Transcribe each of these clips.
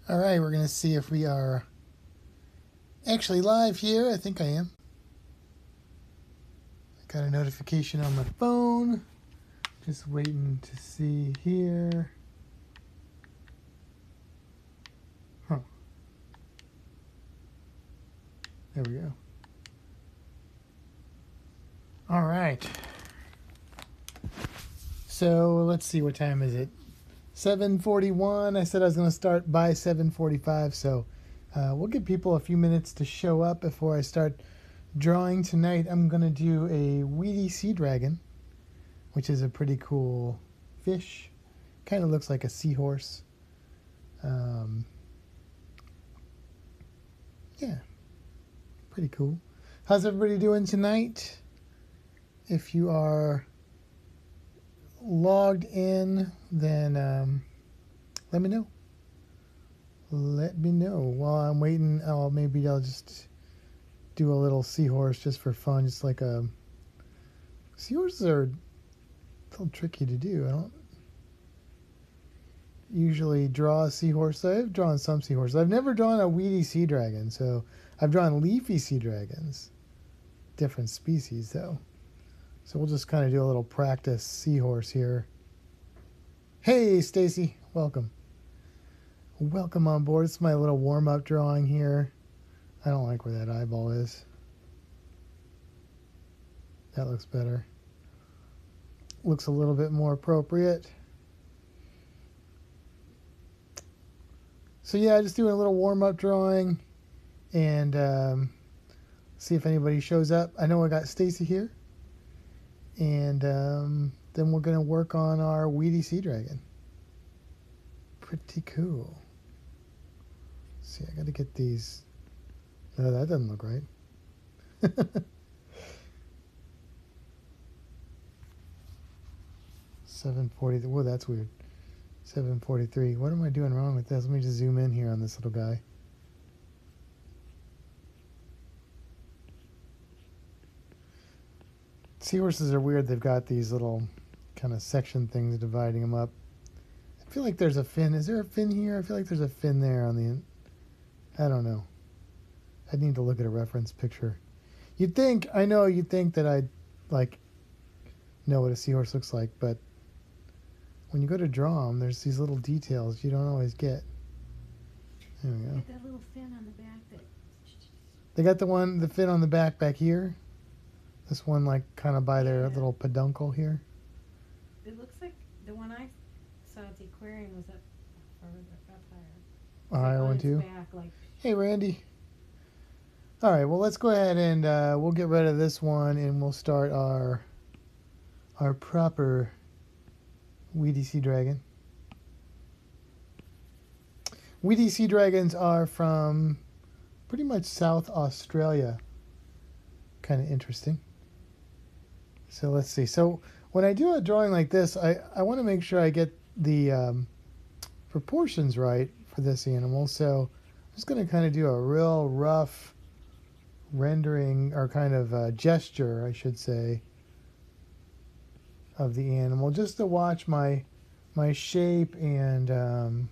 All right, we're going to see if we are actually live here. I think I am. I got a notification on my phone. Just waiting to see here. Huh. There we go. All right. So let's see, what time is it? 7:41. I said I was going to start by 7:45, so we'll give people a few minutes to show up before I start drawing. Tonight I'm going to do a weedy sea dragon, which is a pretty cool fish. Kind of looks like a seahorse. Yeah, pretty cool. How's everybody doing tonight? If you are logged in, then let me know. Let me know while I'm waiting. Oh, maybe I'll just do a little seahorse just for fun. Just like a seahorses are a little tricky to do. I don't usually draw a seahorse. I've drawn some seahorses. I've never drawn a weedy sea dragon. So I've drawn leafy sea dragons, different species though. So we'll just kind of do a little practice seahorse here. Hey, Stacy, welcome. Welcome on board. It's my little warm-up drawing here. I don't like where that eyeball is. That looks better. Looks a little bit more appropriate. So yeah, just doing a little warm-up drawing and see if anybody shows up. I know I got Stacy here. And then we're going to work on our weedy sea dragon. Pretty cool. Let's see, I got to get these. No, that doesn't look right. 7:40. Whoa, that's weird. 7:43. What am I doing wrong with this? Let me just zoom in here on this little guy. Seahorses are weird. They've got these little kind of section things dividing them up. I feel like there's a fin. Is there a fin here? I feel like there's a fin there on the... I don't know. I'd need to look at a reference picture. You'd think that I'd, like, know what a seahorse looks like, but when you go to draw them, there's these little details you don't always get. There we go. Get that little fin on the back that... They got the fin on the back here. This one, like, kind of by their little peduncle here. It looks like the one I saw at the aquarium was up higher. A higher one, too? Back, like... Hey, Randy. All right, well, let's go ahead and we'll get rid of this one, and we'll start our proper weedy sea dragon. Weedy sea dragons are from pretty much South Australia. Kind of interesting. So let's see. So when I do a drawing like this, I want to make sure I get the proportions right for this animal. So I'm just going to kind of do a real rough rendering, or kind of gesture, I should say, of the animal, just to watch my shape and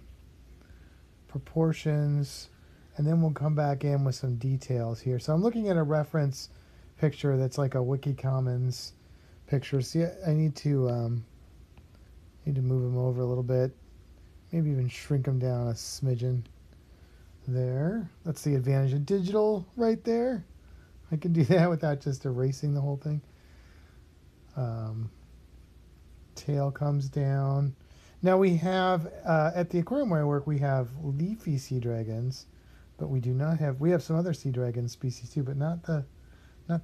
proportions, and then we'll come back in with some details here. So I'm looking at a reference picture that's like a Wiki Commons picture. See, I need to move them over a little bit, maybe even shrink them down a smidgen. There, that's the advantage of digital right there. I can do that without just erasing the whole thing. Tail comes down. Now we have at the aquarium where I work, we have leafy sea dragons, but we do not have. We have some other sea dragon species too, but not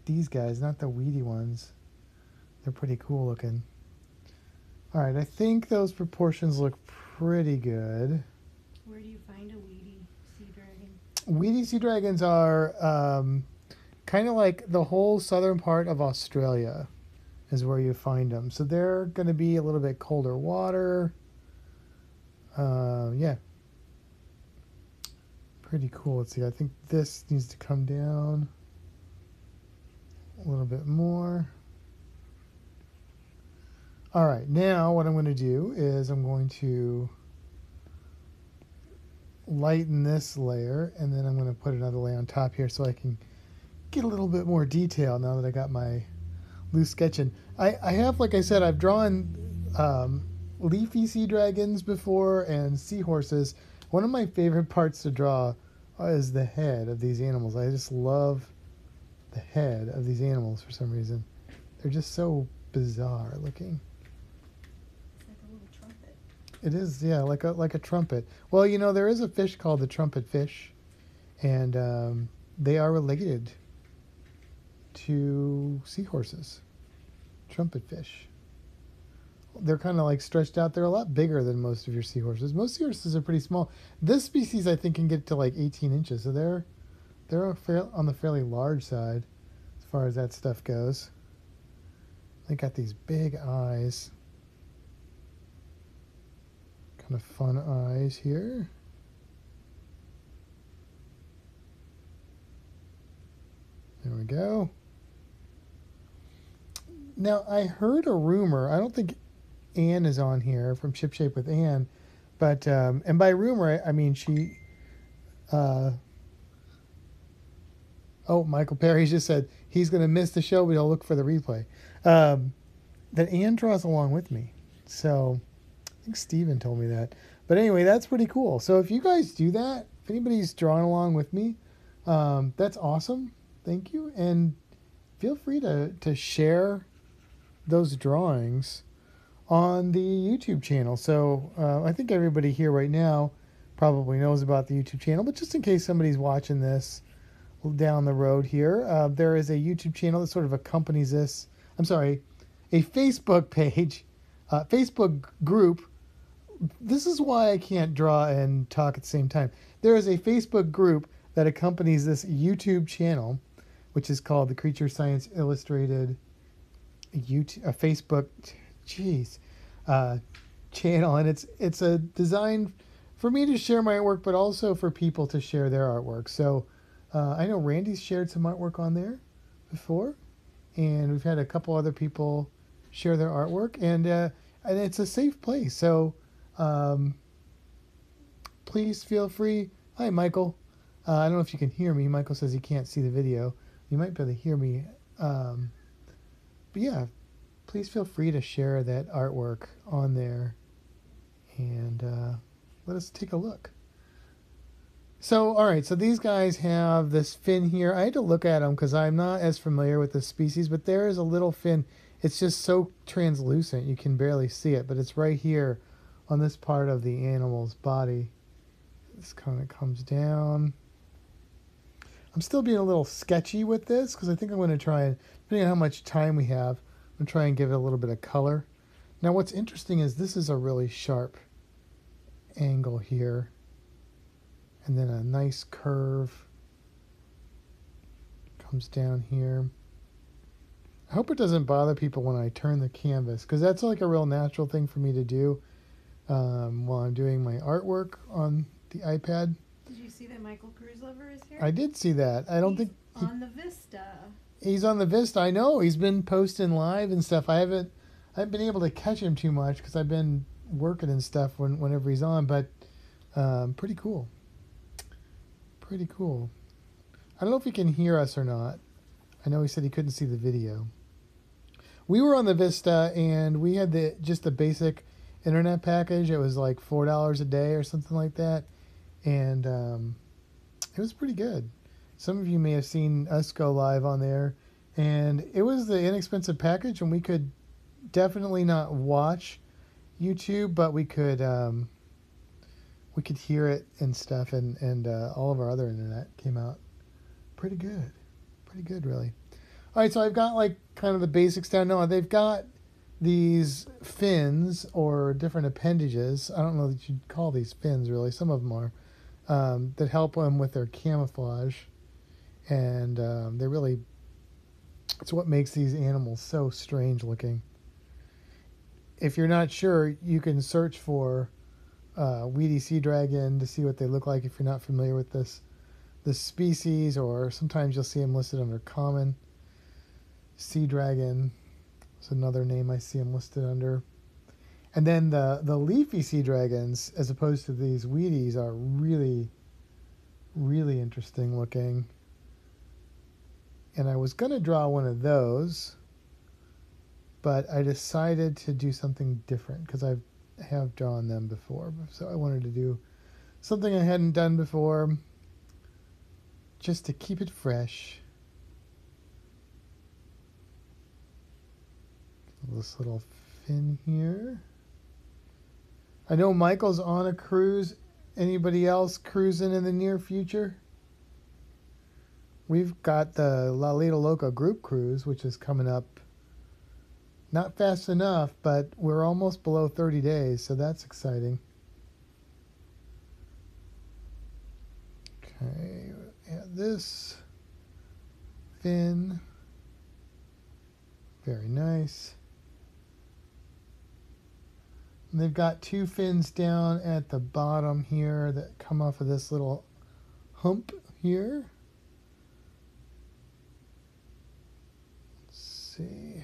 these guys, not the weedy ones. They're pretty cool looking. All right, I think those proportions look pretty good. Where do you find a weedy sea dragon? Weedy sea dragons are kind of like the whole southern part of Australia is where you find them. So they're going to be a little bit colder water. Yeah. Pretty cool. Let's see. I think this needs to come down a little bit more. All right. Now what I'm going to do is I'm going to lighten this layer, and then I'm going to put another layer on top here so I can get a little bit more detail now that I got my loose sketching. I have, like I said, I've drawn leafy sea dragons before and seahorses. One of my favorite parts to draw is the head of these animals. I just love the head of these animals for some reason. They're just so bizarre looking. It's like a little trumpet. It is, yeah, like a trumpet. Well, you know, there is a fish called the trumpet fish, and they are related to seahorses. Trumpet fish. They're kind of like stretched out. They're a lot bigger than most of your seahorses. Most seahorses are pretty small. This species, I think, can get to like 18 inches. So they're on the fairly large side as far as that stuff goes. They got these big eyes. Kind of fun eyes here. There we go. Now, I heard a rumor. I don't think Anne is on here from Ship Shape with Anne, but and by rumor I mean she. Oh, Michael Perry just said he's going to miss the show, but he'll look for the replay. That Anne draws along with me, so I think Steven told me that. But anyway, that's pretty cool. So if you guys do that, if anybody's drawing along with me, that's awesome. Thank you, and feel free to share those drawings on the YouTube channel. So I think everybody here right now probably knows about the YouTube channel, but just in case somebody's watching this down the road here, there is a YouTube channel that sort of accompanies this. I'm sorry, a Facebook page, Facebook group. This is why I can't draw and talk at the same time. There is a Facebook group that accompanies this YouTube channel, which is called the Creature Science Illustrated Facebook channel, and it's a design for me to share my artwork, but also for people to share their artwork. So I know Randy's shared some artwork on there before, and we've had a couple other people share their artwork, and it's a safe place. So please feel free. Hi, Michael. I don't know if you can hear me. Michael says he can't see the video. You might be able to hear me. But yeah, please feel free to share that artwork on there, and let us take a look. So, all right, so these guys have this fin here. I had to look at them because I'm not as familiar with the species, but there is a little fin. It's just so translucent you can barely see it, but it's right here on this part of the animal's body. This kind of comes down. I'm still being a little sketchy with this because I think I'm going to try and, depending on how much time we have, I'm going to try and give it a little bit of color. Now what's interesting is this is a really sharp angle here, and then a nice curve comes down here. I hope it doesn't bother people when I turn the canvas, because that's like a real natural thing for me to do while I'm doing my artwork on the iPad. Did you see that Michael Cruise Lover is here? I did see that. I don't think on the Vista. He's on the Vista. I know he's been posting live and stuff. I haven't been able to catch him too much because I've been working and stuff whenever he's on. But pretty cool. Pretty cool. I don't know if he can hear us or not. I know he said he couldn't see the video. We were on the Vista and we had just the basic internet package. It was like $4 a day or something like that, and it was pretty good. Some of you may have seen us go live on there, and it was the inexpensive package, and we could definitely not watch YouTube, but we could hear it and stuff, and all of our other internet came out pretty good really. All right, so I've got like kind of the basics down. No, they've got these fins or different appendages. I don't know that you'd call these fins really. Some of them are that help them with their camouflage, and it's what makes these animals so strange looking. If you're not sure, you can search for weedy sea dragon to see what they look like if you're not familiar with this species, or sometimes you'll see them listed under common. Sea dragon is another name I see them listed under. And then the leafy sea dragons, as opposed to these weedies, are really, really interesting looking. And I was going to draw one of those, but I decided to do something different because I have drawn them before. So I wanted to do something I hadn't done before just to keep it fresh. This little fin here. I know Michael's on a cruise. Anybody else cruising in the near future? We've got the La Lita Loca group cruise, which is coming up. Not fast enough, but we're almost below 30 days, so that's exciting. Okay, add this fin. Very nice. And they've got two fins down at the bottom here that come off of this little hump here. Let's see.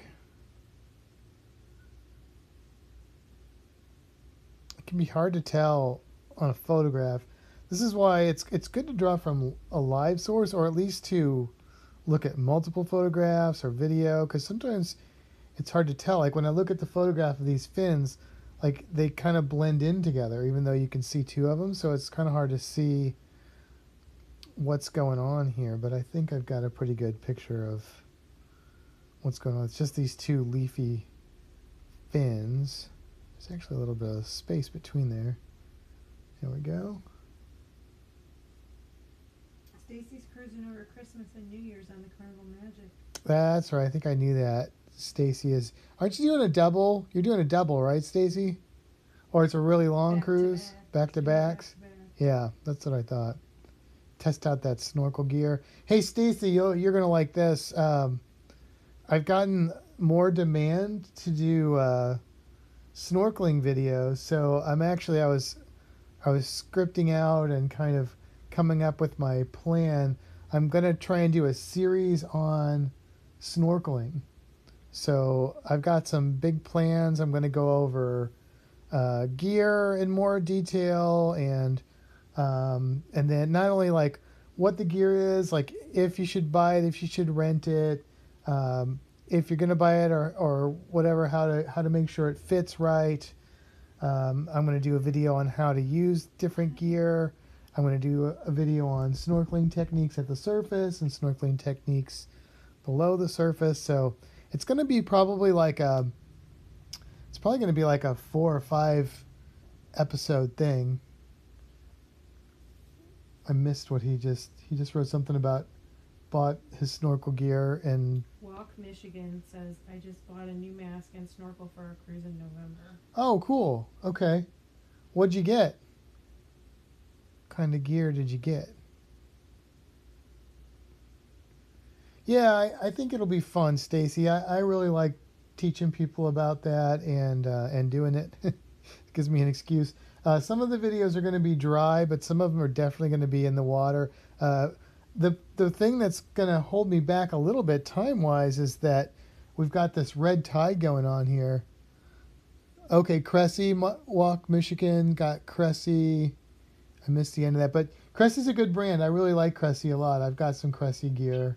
It can be hard to tell on a photograph. This is why it's good to draw from a live source, or at least to look at multiple photographs or video, because sometimes it's hard to tell. Like when I look at the photograph of these fins, like they kind of blend in together, even though you can see two of them. So it's kind of hard to see what's going on here. But I think I've got a pretty good picture of what's going on. It's just these two leafy fins. There's actually a little bit of space between there. There we go. Stacy's cruising over Christmas and New Year's on the Carnival Magic. That's right. I think I knew that. Stacy is. Aren't you doing a double? You're doing a double, right, Stacy? Or it's a really long cruise, back to backs. Yeah, that's what I thought. Test out that snorkel gear. Hey, Stacy, you're gonna like this. I've gotten more demand to do snorkeling videos, so I was scripting out and kind of coming up with my plan. I'm gonna try and do a series on snorkeling. So I've got some big plans. I'm going to go over gear in more detail, and then not only like what the gear is, like if you should buy it, if you should rent it, if you're going to buy it or whatever, how to make sure it fits right. I'm going to do a video on how to use different gear. I'm going to do a video on snorkeling techniques at the surface and snorkeling techniques below the surface. So it's going to be probably like a 4 or 5 episode thing. I missed what he just wrote something about bought his snorkel gear and Walk Michigan says, I just bought a new mask and snorkel for our cruise in November. Oh, cool. Okay. What'd you get? What kind of gear did you get? Yeah, I think it'll be fun, Stacy. I really like teaching people about that and doing it. It gives me an excuse. Some of the videos are going to be dry, but some of them are definitely going to be in the water. The thing that's going to hold me back a little bit time-wise is that we've got this red tide going on here. Okay, Cressy, Walk Michigan, got Cressy. I missed the end of that, but Cressy's a good brand. I really like Cressy a lot. I've got some Cressy gear.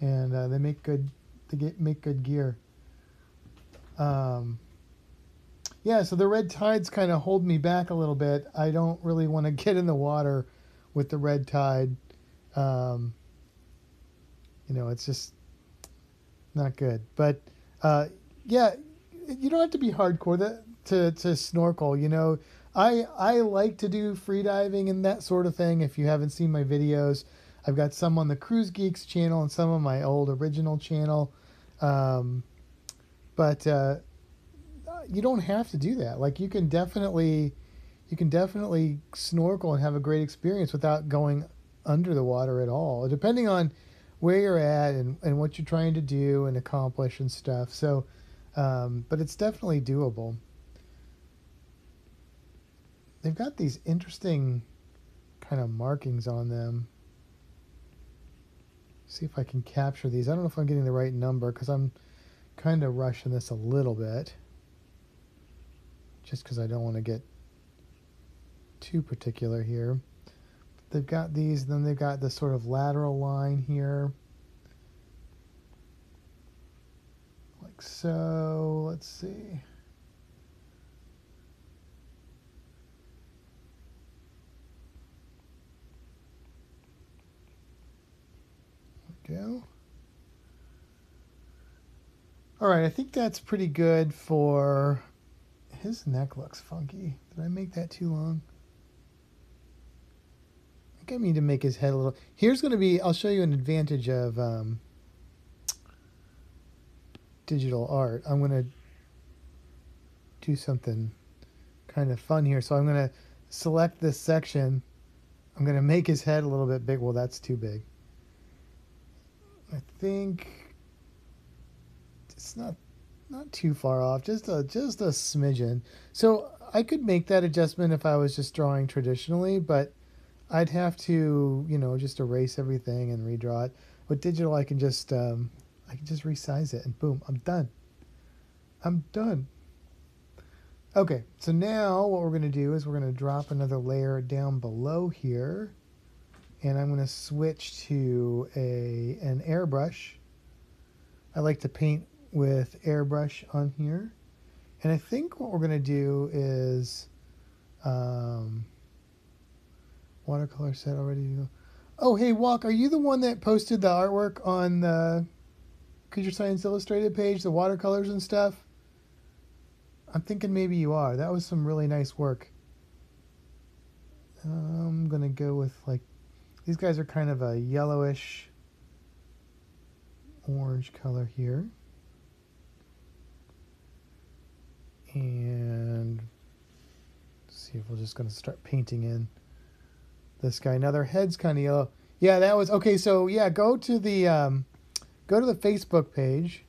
And they make good gear. Yeah, so the red tides kind of hold me back a little bit. I don't really want to get in the water with the red tide. It's just not good. But yeah, you don't have to be hardcore to snorkel. I like to do free diving and that sort of thing. If you haven't seen my videos, I've got some on the Cruise Geeks channel and some on my old original channel. But you don't have to do that. Like you can definitely snorkel and have a great experience without going under the water at all, depending on where you're at and what you're trying to do and accomplish and stuff. So, but it's definitely doable. They've got these interesting kind of markings on them. See if I can capture these. I don't know if I'm getting the right number because I'm kind of rushing this a little bit. just because I don't want to get too particular here. They've got these, and then they've got this sort of lateral line here. Like so. Let's see. There we go. All right, I think that's pretty good for... His neck looks funky. Did I make that too long? I think I need to make his head a little... Here's going to be... I'll show you an advantage of digital art. I'm going to do something kind of fun here. So I'm going to select this section. I'm going to make his head a little bit big. Well, that's too big. I think it's not too far off, just a smidgen. So I could make that adjustment if I was just drawing traditionally, but I'd have to, just erase everything and redraw it. With digital, I can just resize it, and boom, I'm done. Okay, so now what we're going to do is we're going to drop another layer down below here, and I'm going to switch to an airbrush. I like to paint with airbrush on here, and I think what we're going to do is watercolor set already. Oh, hey, Walk, are you the one that posted the artwork on the Creature Science Illustrated page, the watercolors and stuff? I'm thinking maybe you are. That was some really nice work. I'm going to go with, these guys are kind of a yellowish orange color here. And see if we're just going to start painting in this guy. Now their head's kind of yellow. Yeah, that was okay. So yeah, go to the Facebook page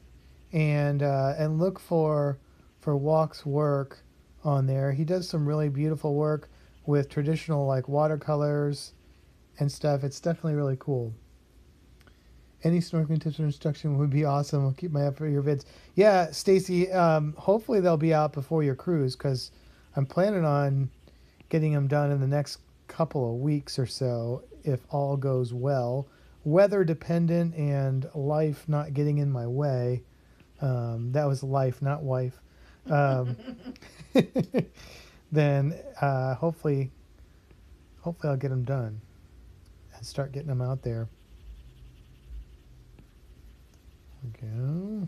and look for Walk's work on there. He does some really beautiful work with traditional watercolors and stuff. It's definitely really cool. Any snorkeling tips or instruction would be awesome. I'll keep my eye for your vids. Yeah, Stacy, hopefully they'll be out before your cruise, because I'm planning on getting them done in the next couple of weeks or so, if all goes well. Weather dependent and life not getting in my way. That was life, not wife. Then hopefully I'll get them done and start getting them out there. Go.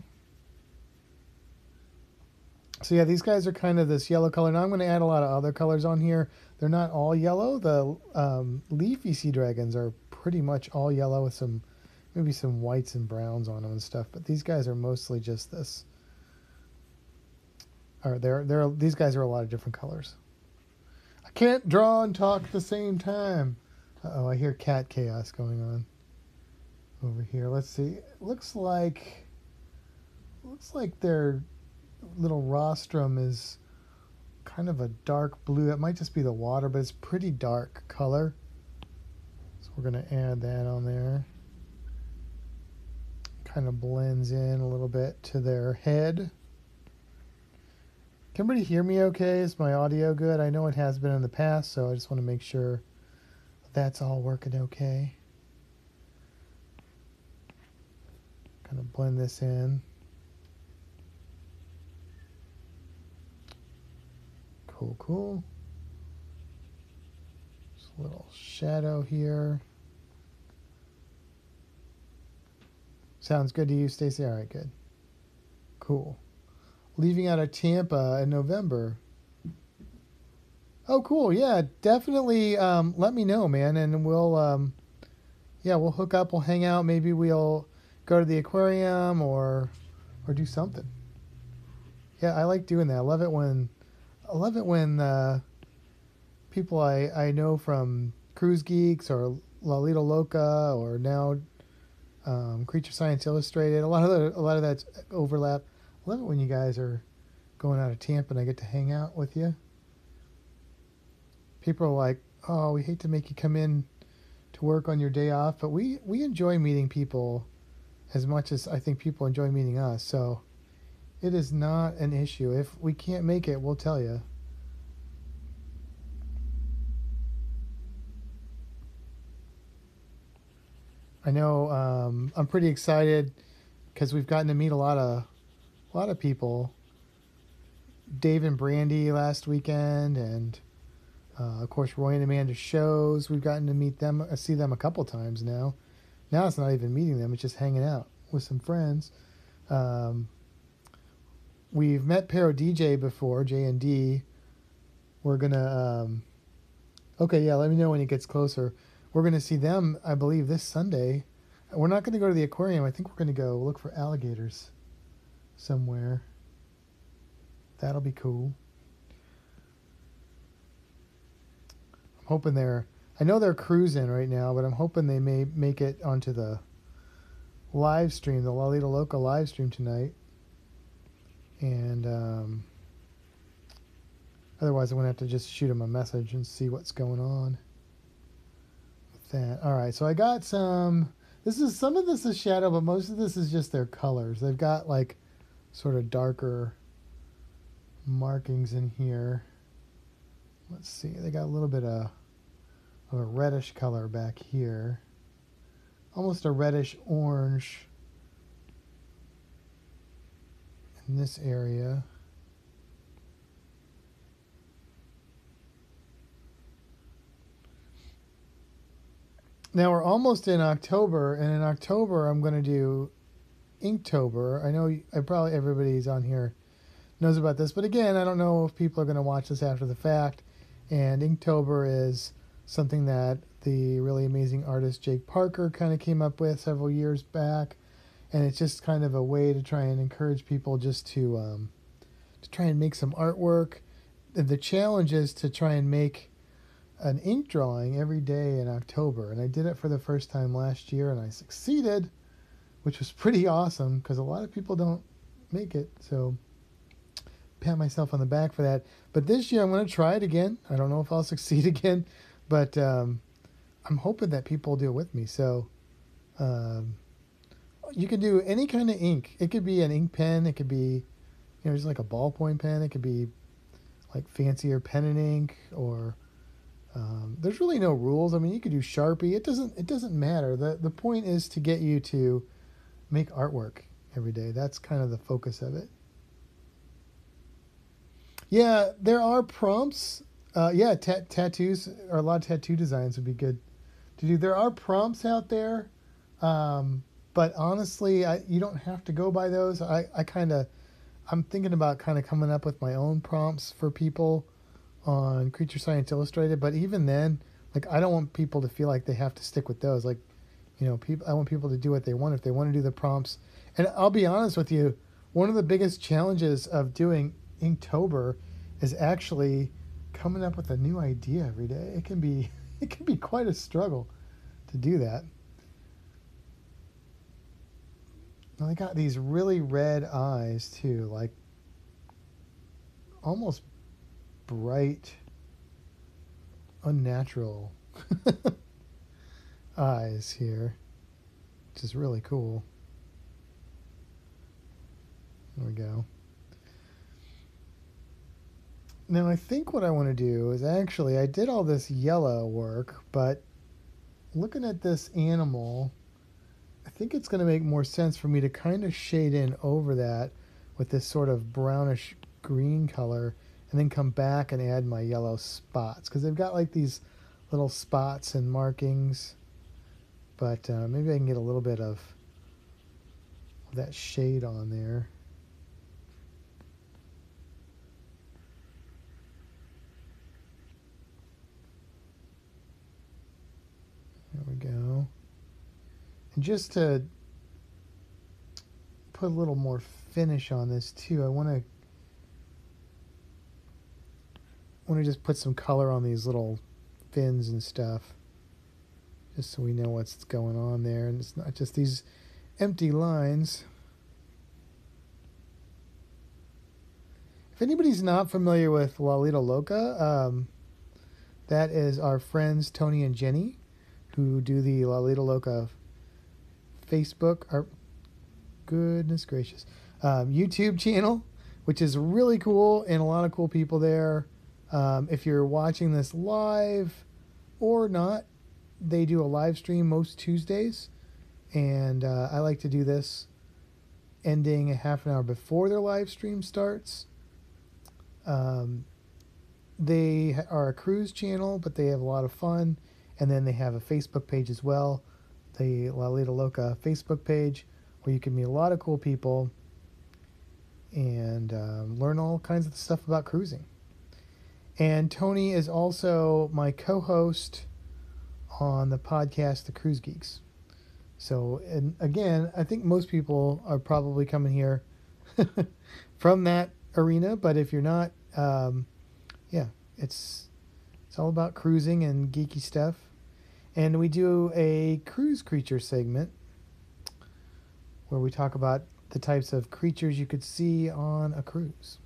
So yeah, these guys are kind of this yellow color. Now I'm going to add a lot of other colors on here. They're not all yellow. The leafy sea dragons are pretty much all yellow with maybe some whites and browns on them and stuff. But these guys are mostly just this. Or these guys are a lot of different colors. I can't draw and talk at the same time. Uh-oh, I hear cat chaos going on over here. Let's see. Looks like their little rostrum is kind of a dark blue. It might just be the water, but it's pretty dark color. So we're going to add that on there. Kind of blends in a little bit to their head. Can everybody hear me okay? Is my audio good? I know it has been in the past, so I just want to make sure that's all working okay. Kind of blend this in. Cool. Just a little shadow here. Sounds good to you, Stacy? All right, good. Cool. Leaving out of Tampa in November. Oh, cool. Yeah, definitely let me know, man, and we'll hook up, we'll hang out, maybe we'll go to the aquarium or do something. Yeah, I like doing that. I love it when people I know from Cruise Geeks or Lalita Loca or now Creature Science Illustrated, a lot of that's overlap. I love it when you guys are going out of Tampa and I get to hang out with you. People are like, oh, we hate to make you come in to work on your day off, but we enjoy meeting people as much as I think people enjoy meeting us. So it is not an issue. If we can't make it, we'll tell you. I know I'm pretty excited because we've gotten to meet a lot of people. Dave and Brandy last weekend, and of course Roy and Amanda's shows. We've gotten to meet them, see them a couple times now. Now it's not even meeting them; it's just hanging out with some friends. Um, we've met Paro DJ before, J and D. We're gonna. Okay, yeah. Let me know when it gets closer. We're gonna see them, I believe, this Sunday. We're not gonna go to the aquarium. I think we're gonna go look for alligators somewhere. That'll be cool. I'm hoping they're. I know they're cruising right now, but I'm hoping they may make it onto the live stream, the Lalita Loca live stream tonight. And otherwise, I'm gonna have to just shoot them a message and see what's going on with that. All right, so I got some. Some of this is shadow, but most of this is just their colors. They've got like sort of darker markings in here. Let's see, they got a little bit of a reddish color back here, almost a reddish orange in this area. Now we're almost in October, and in October I'm going to do Inktober. I know probably everybody's on here knows about this, but again, I don't know if people are going to watch this after the fact. And Inktober is something that the really amazing artist Jake Parker kind of came up with several years back, and it's just kind of a way to try and encourage people just to try and make some artwork. The challenge is to try and make an ink drawing every day in October, and I did it for the first time last year, and I succeeded, which was pretty awesome because a lot of people don't make it. So pat myself on the back for that. But this year I'm going to try it again. I don't know if I'll succeed again, but I'm hoping that people do it with me. So you can do any kind of ink. It could be an ink pen. It could be, just like a ballpoint pen. It could be like fancier pen and ink, or there's really no rules. I mean, you could do Sharpie. It doesn't matter. The point is to get you to make artwork every day. That's kind of the focus of it. Yeah, there are prompts. Tattoos, or a lot of tattoo designs would be good to do. There are prompts out there, but honestly, you don't have to go by those. I'm thinking about kind of coming up with my own prompts for people on Creature Science Illustrated. But even then, like, I don't want people to feel like they have to stick with those. Like, I want people to do what they want if they want to do the prompts. And I'll be honest with you, one of the biggest challenges of doing Inktober is actually coming up with a new idea every day. It can be quite a struggle to do that. Now they got these really red eyes too, like almost bright, unnatural eyes here, which is really cool. There we go. Now I think what I want to do is I did all this yellow work, but looking at this animal, I think it's going to make more sense for me to kind of shade in over that with this sort of brownish green color, and then come back and add my yellow spots, because they've got like these little spots and markings, but maybe I can get a little bit of that shade on there. There we go. And just to put a little more finish on this too, I want to just put some color on these little fins and stuff, just so we know what's going on there, and it's not just these empty lines. If anybody's not familiar with Lalita Loca, that is our friends Tony and Jenny, who do the Lalita Loca Facebook, or goodness gracious, YouTube channel, which is really cool, and a lot of cool people there. If you're watching this live or not, they do a live stream most Tuesdays. and I like to do this ending a half an hour before their live stream starts. They are a cruise channel, but they have a lot of fun, and then they have a Facebook page as well, the Lalita Loca Facebook page, where you can meet a lot of cool people and learn all kinds of stuff about cruising. And Tony is also my co-host on the podcast The Cruise Geeks. So, and again, I think most people are probably coming here from that arena, but if you're not, yeah, it's all about cruising and geeky stuff. And we do a cruise creature segment where we talk about the types of creatures you could see on a cruise.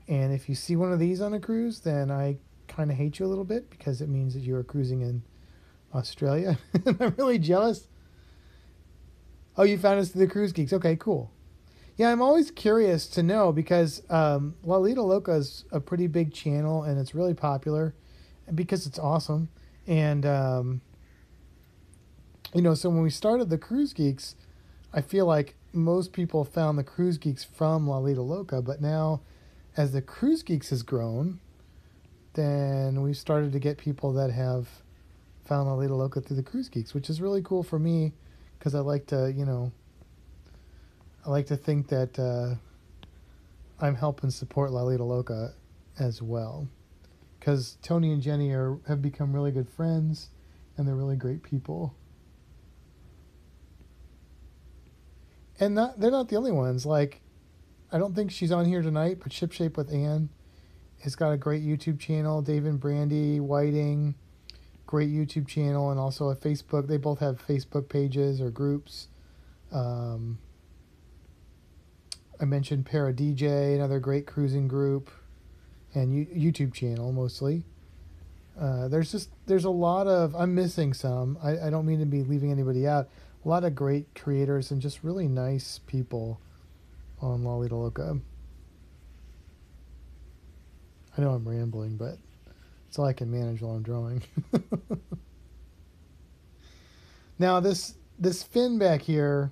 And if you see one of these on a cruise, then I kind of hate you a little bit, because it means that you are cruising in Australia. I'm really jealous. Oh, you found us through the Cruise Geeks. Okay, cool. Yeah, I'm always curious to know, because Lalita Loca is a pretty big channel, and it's really popular because it's awesome. And, so when we started the Cruise Geeks, I feel like most people found the Cruise Geeks from Lalita Loca, but now as the Cruise Geeks has grown, then we've started to get people that have found Lalita Loca through the Cruise Geeks, which is really cool for me, because I like to, I like to think that I'm helping support Lalita Loca as well, because Tony and Jenny have become really good friends, and they're really great people. And they're not the only ones. Like, I don't think she's on here tonight, but Shipshape with Anne has got a great YouTube channel. Dave and Brandy Whiting, great YouTube channel, and also a Facebook. They both have Facebook pages or groups. I mentioned Para DJ, another great cruising group, and YouTube channel mostly. There's a lot of, I'm missing some. I don't mean to be leaving anybody out. A lot of great creators and just really nice people on Lalita Loca. I know I'm rambling, but it's all I can manage while I'm drawing. Now this fin back here,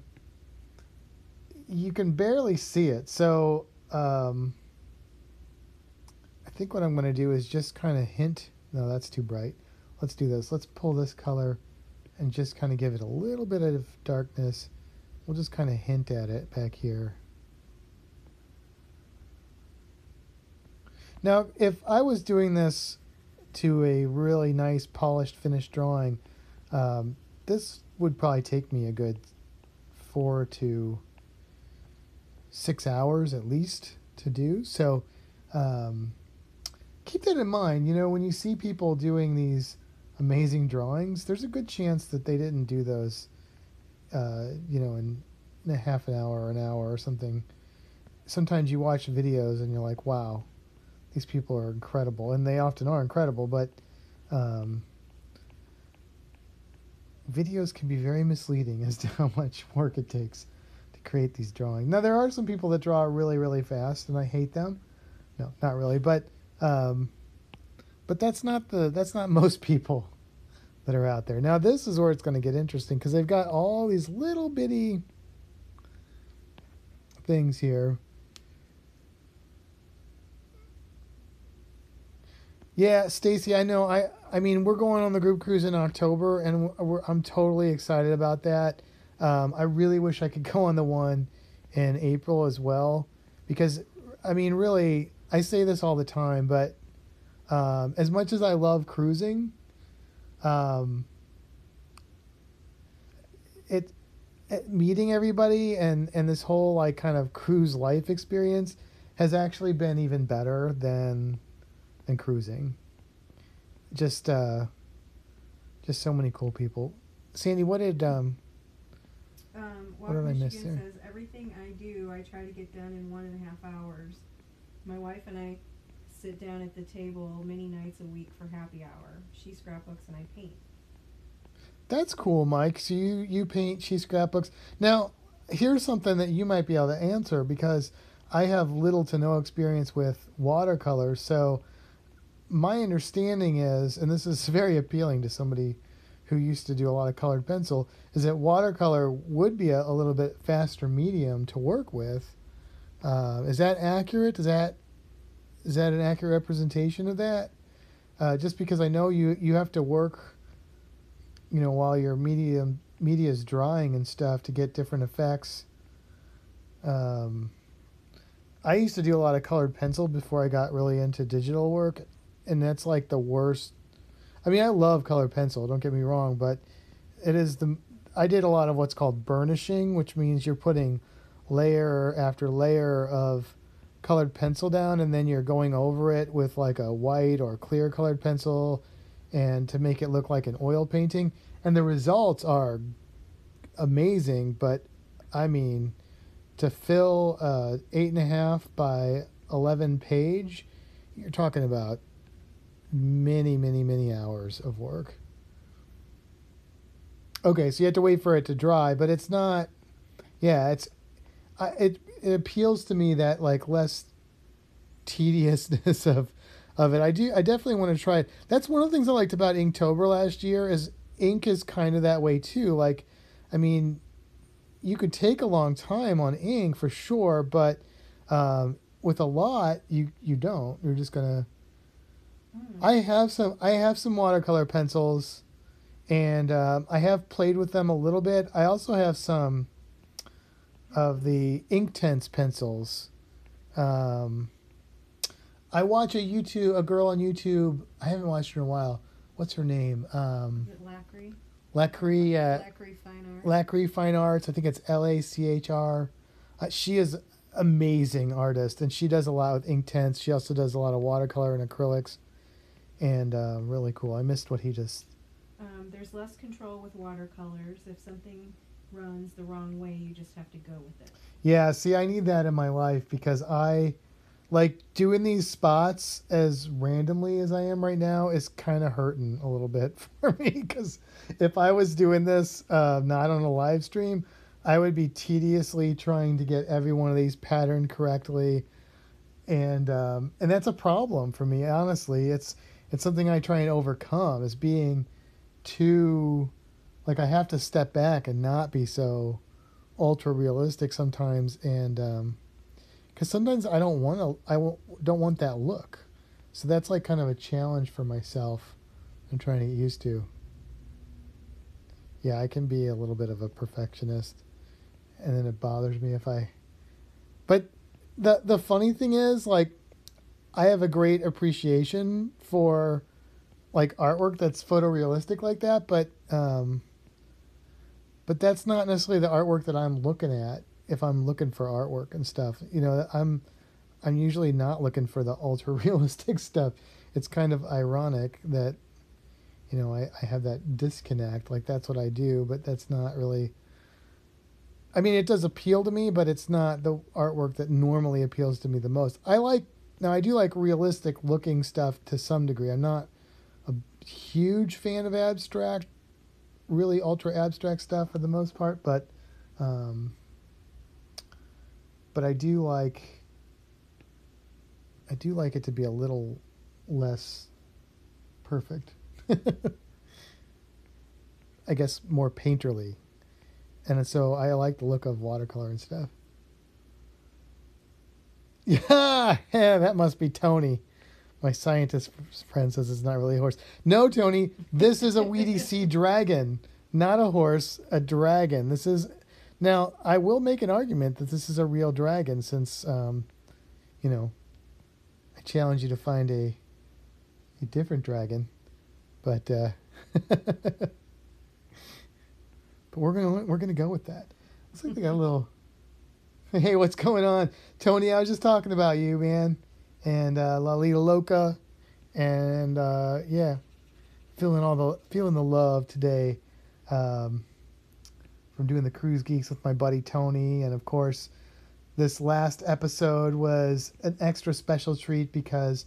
you can barely see it. So I think what I'm going to do is just kind of hint. No, that's too bright. Let's do this. Let's pull this color and just kind of give it a little bit of darkness. We'll just kind of hint at it back here. Now, if I was doing this to a really nice polished finished drawing, this would probably take me a good 4 to 6 hours at least to do. So keep that in mind. When you see people doing these amazing drawings, there's a good chance that they didn't do those in a half an hour or an hour or something. Sometimes you watch videos and you're like, wow, these people are incredible, and they often are incredible, but videos can be very misleading as to how much work it takes to create these drawings. Now, there are some people that draw really, really fast, and I hate them. No, not really, but that's not most people that are out there. Now, this is where it's going to get interesting, because they've got all these little bitty things here. Yeah, Stacy, I know. I mean, we're going on the group cruise in October, and I'm totally excited about that. I really wish I could go on the one in April as well, because, I mean, really, I say this all the time, but as much as I love cruising, meeting everybody and this whole like kind of cruise life experience has actually been even better than cruising. Just so many cool people. Sandy, what did I miss there? Says everything I do, I try to get done in 1.5 hours. My wife and I sit down at the table many nights a week for happy hour. She scrapbooks and I paint. That's cool, Mike. So you paint, she scrapbooks. Now, here's something that you might be able to answer, because I have little to no experience with watercolors. So my understanding is, and this is very appealing to somebody who used to do a lot of colored pencil, is that watercolor would be a little bit faster medium to work with. Is that accurate? Is that an accurate representation of that? Just because I know you have to work, while your media is drying and stuff to get different effects. I used to do a lot of colored pencil before I got really into digital work, and that's like the worst. I mean, I love colored pencil, don't get me wrong, but I did a lot of what's called burnishing, which means you're putting layer after layer of colored pencil down, and then you're going over it with like a white or clear colored pencil, and to make it look like an oil painting. And the results are amazing, but I mean, to fill 8.5 by 11 page, you're talking about many, many, many hours of work. Okay, so you have to wait for it to dry, but it's not. Yeah, it appeals to me, that like less tediousness of it. I definitely want to try it. That's one of the things I liked about Inktober last year, is ink is kind of that way too. Like, I mean, you could take a long time on ink for sure, but with a lot, you don't. You're just gonna. I have some watercolor pencils, and I have played with them a little bit. I also have some of the Inktense pencils. I watch a girl on YouTube. I haven't watched her in a while. What's her name? Is it Lacry? Lacry. Lacry Fine Arts. Lacry Fine Arts. I think it's Lachr. She is amazing artist, and she does a lot with Inktense. She also does a lot of watercolor and acrylics, and really cool. I missed what he just. There's less control with watercolors. If something runs the wrong way, you just have to go with it. Yeah, see, I need that in my life, because I like doing these spots as randomly as I am right now is kind of hurting a little bit for me, because if I was doing this not on a live stream, I would be tediously trying to get every one of these patterned correctly, and that's a problem for me. Honestly, it's something I try and overcome, is being too, like, I have to step back and not be so ultra realistic sometimes, and because sometimes I don't want that look, so that's like kind of a challenge for myself. I'm trying to get used to. Yeah, I can be a little bit of a perfectionist, and then it bothers me if I. But the funny thing is, like, I have a great appreciation for like artwork that's photorealistic like that, but that's not necessarily the artwork that I'm looking at if I'm looking for artwork and stuff. I'm usually not looking for the ultra realistic stuff. It's kind of ironic that I have that disconnect. Like, that's what I do, but that's not really. I mean, it does appeal to me, but it's not the artwork that normally appeals to me the most. I do like realistic looking stuff to some degree. I'm not a huge fan of abstract, really ultra abstract stuff for the most part, but I do like it to be a little less perfect. I guess more painterly, and so I like the look of watercolor and stuff. Yeah, that must be Tony. My scientist friend says it's not really a horse. No, Tony, this is a weedy sea dragon, not a horse, a dragon. This is. Now, I will make an argument that this is a real dragon, since, I challenge you to find a different dragon, but but we're gonna go with that. Looks like they got a little. Hey, what's going on, Tony? I was just talking about you, man, and Lalita Loca, and yeah, feeling the love today. From doing the Cruise Geeks with my buddy Tony, and of course this last episode was an extra special treat, because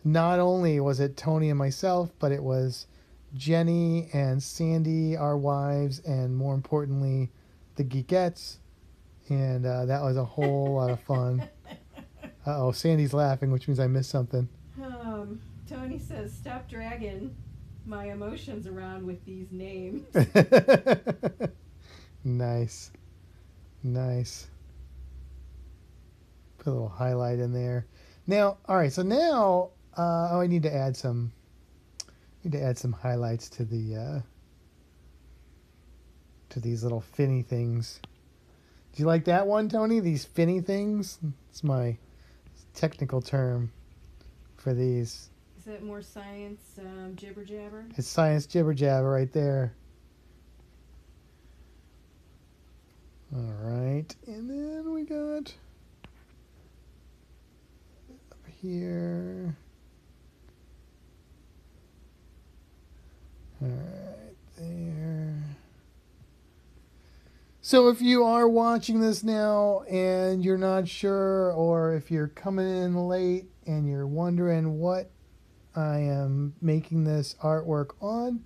not only was it Tony and myself, but it was Jenny and Sandy, our wives, and more importantly the Geekettes, and that was a whole lot of fun. Sandy's laughing, which means I missed something. Tony says, "Stop dragging." my emotions around with these names. Nice. Nice. Put a little highlight in there. Now, all right. So now, I need to add some. Highlights to these little finny things. Do you like that one, Tony? These finny things. It's my technical term for these. Is that more science jibber jabber? It's science jibber jabber right there. All right, and then we got up here. All right, there. So if you are watching this now and you're not sure, or if you're coming in late and you're wondering what I am making this artwork on,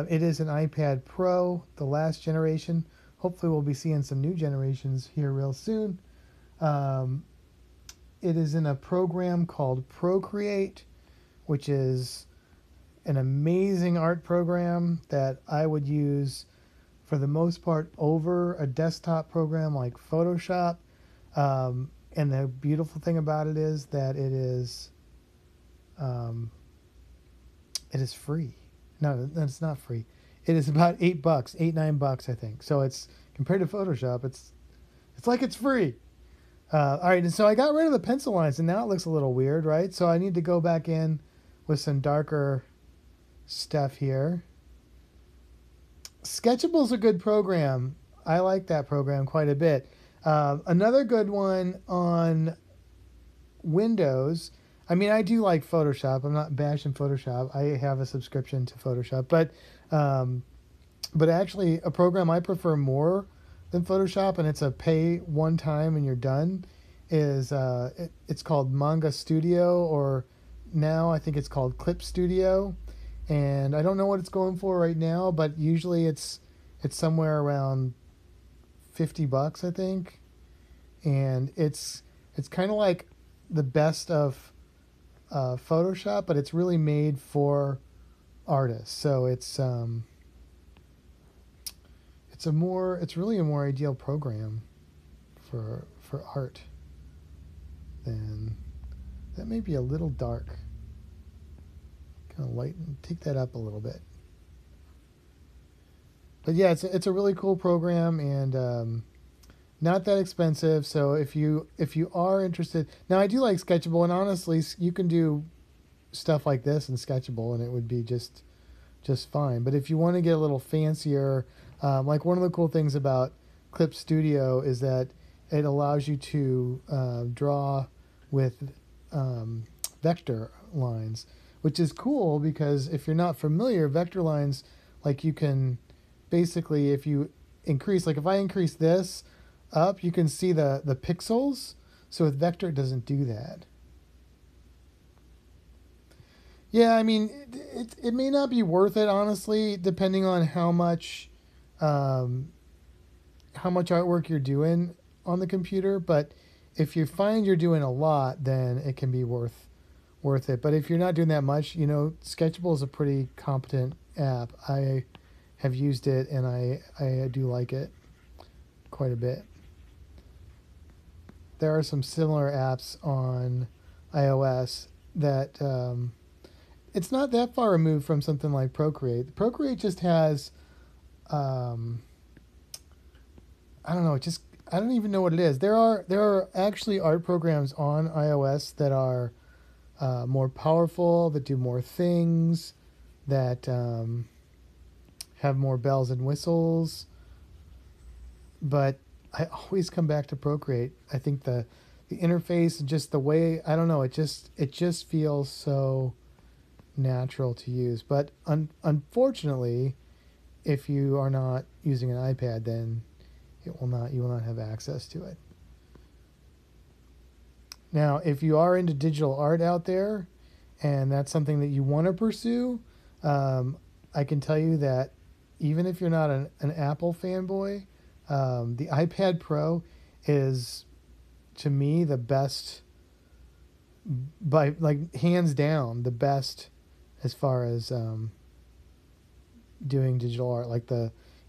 it is an iPad Pro, the last generation. Hopefully we'll be seeing some new generations here real soon. It is in a program called Procreate, which is an amazing art program that I would use for the most part over a desktop program like Photoshop. And the beautiful thing about it is that it is free. No, it's not free. It is about $8, $9, I think. So it's, compared to Photoshop, it's like it's free. All right, and so I got rid of the pencil lines, and now it looks a little weird, right? So I need to go back in with some darker stuff here. Sketchable's a good program. I like that program quite a bit. Another good one on Windows. I mean, I do like Photoshop. I'm not bashing Photoshop. I have a subscription to Photoshop, but actually a program I prefer more than Photoshop, and it's a pay one time and you're done, is it's called Manga Studio, or now I think it's called Clip Studio. And I don't know what it's going for right now, but usually it's somewhere around $50, I think. And it's kind of like the best of Photoshop, but it's really made for artists. So it's really a more ideal program for art. Then that may be a little dark. Kind of lighten, take that up a little bit. But yeah, it's a really cool program, and not that expensive. So if you are interested, now I do like Sketchable, and honestly, you can do stuff like this in Sketchable, and it would be just fine. But if you want to get a little fancier, like one of the cool things about Clip Studio is that it allows you to draw with vector lines, which is cool because if you're not familiar, vector lines, like you can basically, if you increase, like if I increase this up, you can see the pixels. So with vector, it doesn't do that. Yeah, I mean, it may not be worth it, honestly, depending on how much artwork you're doing on the computer. But if you find you're doing a lot, then it can be worth it. But if you're not doing that much, Sketchable is a pretty competent app. I have used it, and I do like it quite a bit. There are some similar apps on iOS that it's not that far removed from something like Procreate. Procreate just has I don't know, I don't even know what it is. There are actually art programs on iOS that are more powerful, that do more things, that have more bells and whistles. But I always come back to Procreate. I think the interface and just the way, I don't know, it just feels so natural to use. But unfortunately, if you are not using an iPad, then you will not have access to it. Now, if you are into digital art out there, and that's something that you want to pursue, I can tell you that even if you're not an Apple fanboy, the iPad Pro is, to me, the best, by like hands down, the best as far as doing digital art, like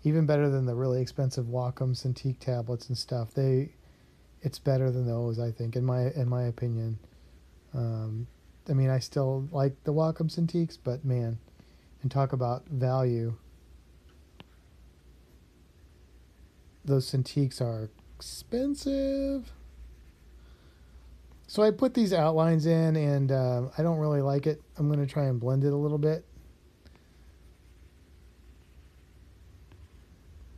even better than the really expensive Wacom Cintiq tablets and stuff. It's better than those, I think, in my opinion. I mean, I still like the Wacom Cintiqs, but man, and talk about value. Those Cintiqs are expensive. So I put these outlines in, and I don't really like it. I'm going to try and blend it a little bit.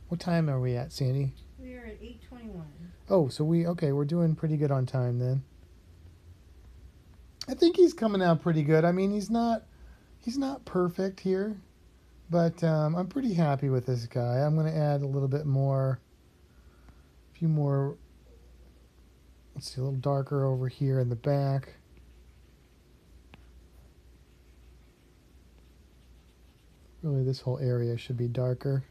What time are we at, Sandy? We are at 8:21. Oh, so we're doing pretty good on time then. I think he's coming out pretty good. I mean, he's not perfect here, but I'm pretty happy with this guy. I'm going to add a little bit more, a few more. Let's see, a little darker over here in the back. Really, this whole area should be darker.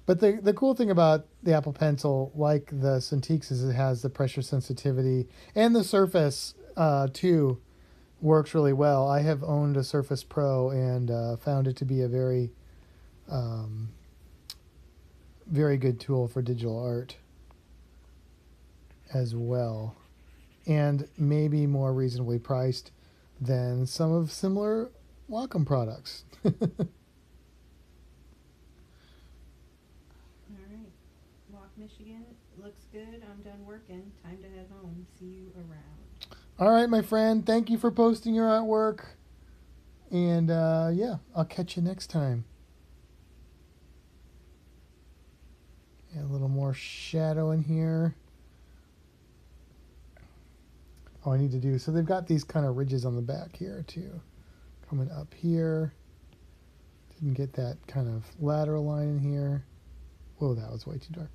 But the cool thing about the Apple Pencil, like the Cintiqs, is it has the pressure sensitivity, and the Surface too works really well. I have owned a Surface Pro and found it to be a very, very good tool for digital art as well, and maybe more reasonably priced than some of similar Wacom products. Michigan, looks good. I'm done working. Time to head home. See you around. All right, my friend. Thank you for posting your artwork. And yeah, I'll catch you next time. Add a little more shadow in here. Oh, I need to do, so they've got these kind of ridges on the back here too. Coming up here. Didn't get that kind of lateral line in here. Whoa, that was way too dark.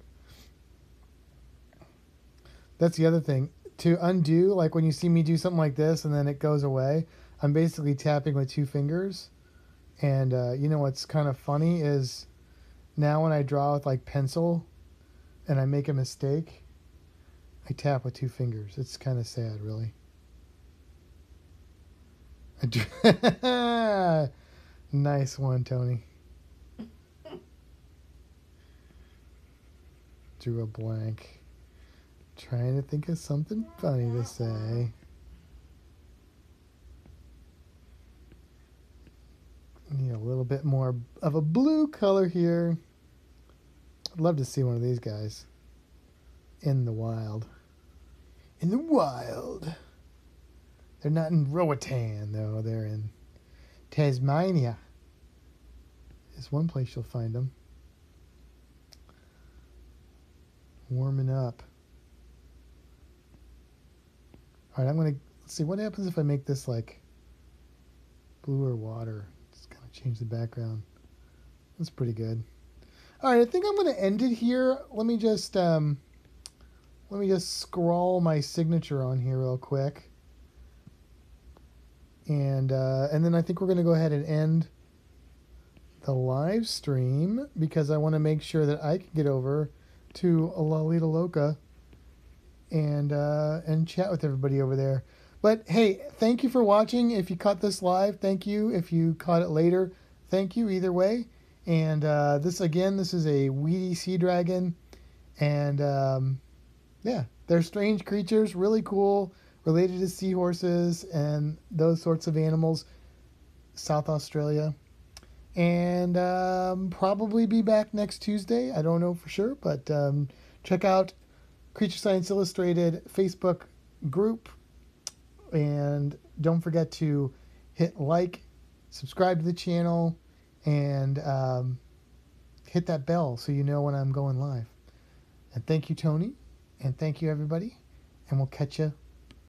That's the other thing. To undo, like when you see me do something like this and then it goes away, I'm basically tapping with 2 fingers. And you know what's kind of funny is now when I draw with like pencil and I make a mistake, I tap with 2 fingers. It's kind of sad, really. Nice one, Tony. Drew a blank. Trying to think of something funny to say. Need a little bit more of a blue color here. I'd love to see one of these guys in the wild. In the wild. They're not in Roatan, though. They're in Tasmania. There's one place you'll find them. Warming up. All right, I'm going to see what happens if I make this like bluer water. Just kind of change the background. That's pretty good. All right, I think I'm going to end it here. Let me just scroll my signature on here real quick. And then I think we're going to go ahead and end the live stream because I want to make sure that I can get over to Lalita Loca and chat with everybody over there. But hey, thank you for watching. If you caught this live, thank you. If you caught it later, thank you either way. And this is a weedy sea dragon. And yeah, they're strange creatures, really cool, related to seahorses and those sorts of animals, South Australia. And probably be back next Tuesday. I don't know for sure, but check out Creature Science Illustrated Facebook group. And don't forget to hit like, subscribe to the channel, and hit that bell so you know when I'm going live. And thank you, Tony. And thank you, everybody. And we'll catch you